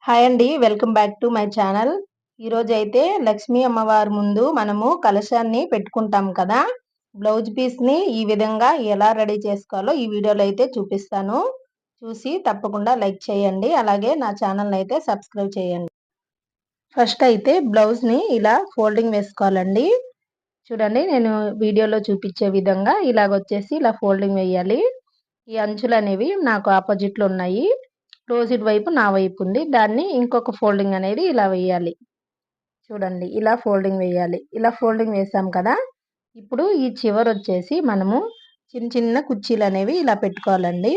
Hi అండి. Welcome back to my channel. ఈరోజైతే లక్ష్మీ అమ్మవారి ముందు మనము కలశాన్ని పెట్టుకుంటాం కదా! బ్లౌజ్ పీస్‌ని ఈ విధంగా ఎలా రెడీ చేసుకోవాలో ఈ వీడియోలో అయితే చూపిస్తాను. చూసి తప్పకుండా లైక్ చేయండి. అలాగే నా ఛానల్‌ని అయితే సబ్స్క్రైబ్ చేయండి. ఫస్ట్ అయితే బ్లౌజ్‌ని ఇలా ఫోల్డింగ్ వేసుకోవాలండి. చూడండి నేను వీడియోలో చూపించే విధంగా ఇలాగొచ్చేసి ఇలా ఫోల్డింగ్ వేయాలి. ఈ అంచులనేవి నాకు ఆపోజిట్‌లో ఉన్నాయి. క్లోజ్డ్ వైపు నా వైపు ఉంది. దాన్ని ఇంకొక ఫోల్డింగ్ అనేది ఇలా వేయాలి. చూడండి ఇలా ఫోల్డింగ్ వేయాలి. ఇలా ఫోల్డింగ్ వేసాం కదా! ఇప్పుడు ఈ చివరొచ్చేసి మనము చిన్న చిన్న కుర్చీలనేవి ఇలా పెట్టుకోవాలండి.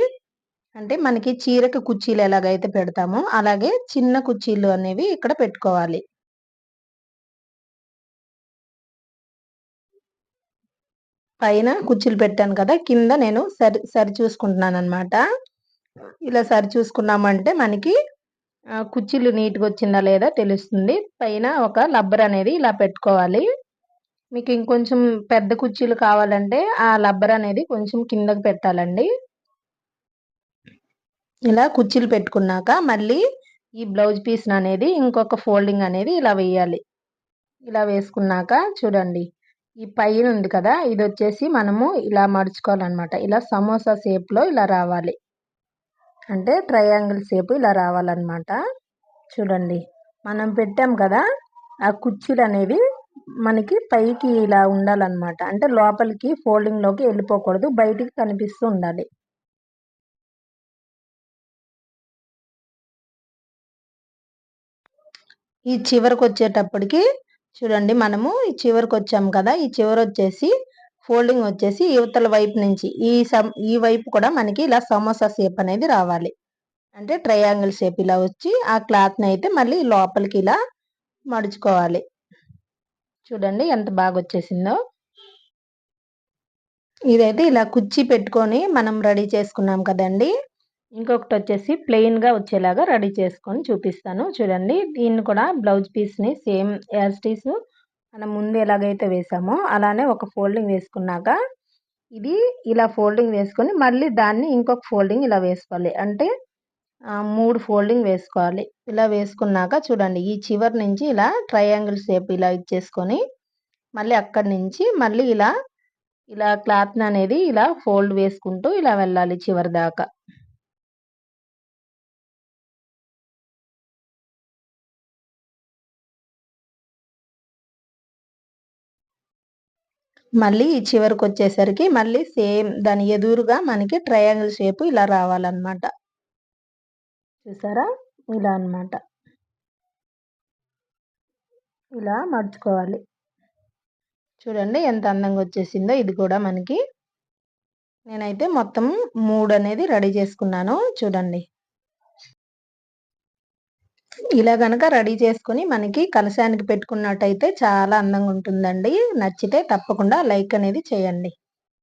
అంటే మనకి చీరకి కుర్చీలు ఎలాగైతే పెడతామో అలాగే చిన్న కుర్చీలు అనేవి ఇక్కడ పెట్టుకోవాలి. పైన కుర్చీలు పెట్టాను కదా! కింద నేను సరి చూసుకుంటున్నాననమాట. ఇలా సరి చూసుకున్నామంటే మనకి కుర్చీలు నీట్‌గా వచ్చిందా లేదా తెలుస్తుంది. పైన ఒక లబ్బర్ అనేది ఇలా పెట్టుకోవాలి. మీకు ఇంకొంచెం పెద్ద కుర్చీలు కావాలంటే ఆ లబ్బర్ అనేది కొంచెం కిందకి పెట్టాలండి. ఇలా కుర్చీలు పెట్టుకున్నాక మళ్ళీ ఈ బ్లౌజ్ పీస్‌ననేది ఇంకొక ఫోల్డింగ్ అనేది ఇలా వేయాలి. ఇలా వేసుకున్నాక చూడండి. ఈ పైన ఉంది కదా! ఇదొచ్చేసి మనము ఇలా మడుచుకోవాలనమాట. ఇలా సమోసా షేప్‌లో ఇలా రావాలి. అంటే ట్రయాంగిల్ షేప్ ఇలా రావాలనమాట. చూడండి. మనం పెట్టాం కదా! ఆ కుర్చీలనేవి మనకి పైకి ఇలా ఉండాలనమాట. అంటే లోపలికి ఫోల్డింగ్‌లోకి ఎళ్ళిపోకూడదు. బయటికి కనిపిస్తూ ఉండాలి. ఈ చివరకొచ్చేటప్పటికి చూడండి మనము ఈ చివరకొచ్చాం కదా! ఈ చివరొచ్చేసి ఫోల్డింగ్ వచ్చేసి ఇవతల వైపు నుంచి ఈ వైపు కూడా మనకి ఇలా సమోసా షేప్ అనేది రావాలి. అంటే ట్రయాంగిల్ షేప్ ఇలా వచ్చి ఆ క్లాత్‌నయితే మళ్ళీ లోపలికి ఇలా మడుచుకోవాలి. చూడండి ఎంత బాగొచ్చేసిందో. ఇదైతే ఇలా కుర్చీ పెట్టుకొని మనం రెడీ చేసుకున్నాం కదండీ! ఇంకొకటొచ్చేసి ప్లెయిన్‌గా వచ్చేలాగా రెడీ చేసుకొని చూపిస్తాను. చూడండి దీన్ని కూడా బ్లౌజ్ పీస్‌ని సేమ్ యాజ్ ఇట్ ఈజ్ మనం ముందు ఎలాగైతే వేసామో అలానే ఒక ఫోల్డింగ్ వేసుకున్నాక ఇది ఇలా ఫోల్డింగ్ వేసుకొని మళ్ళీ దాన్ని ఇంకొక ఫోల్డింగ్ ఇలా వేసుకోవాలి. అంటే 3 ఫోల్డింగ్ వేసుకోవాలి. ఇలా వేసుకున్నాక చూడండి ఈ చివరి నుంచి ఇలా ట్రయాంగిల్ షేప్ ఇలా ఇచ్చేసుకొని మళ్ళీ అక్కడి నుంచి మళ్ళీ ఇలా క్లాత్‌ననేది ఇలా ఫోల్డ్ వేసుకుంటూ ఇలా వెళ్ళాలి చివరి దాకా. మళ్ళీ ఈ చివరకొచ్చేసరికి మళ్ళీ సేమ్ దాని ఎదురుగా మనకి ట్రయాంగిల్ షేప్ ఇలా రావాలన్నమాట. చూసారా? ఇలా అన్నమాట. ఇలా మడుచుకోవాలి. చూడండి ఎంత అందంగా వచ్చేసిందో ఇది కూడా మనకి. నేనైతే మొత్తం 3 అనేది రెడీ చేసుకున్నాను. చూడండి. ఇలా గనక రెడీ చేసుకొని మనకి కలశానికి పెట్టుకున్నట్టయితే చాలా అందంగా ఉంటుందండి. నచ్చితే తప్పకుండా లైక్ అనేది చేయండి.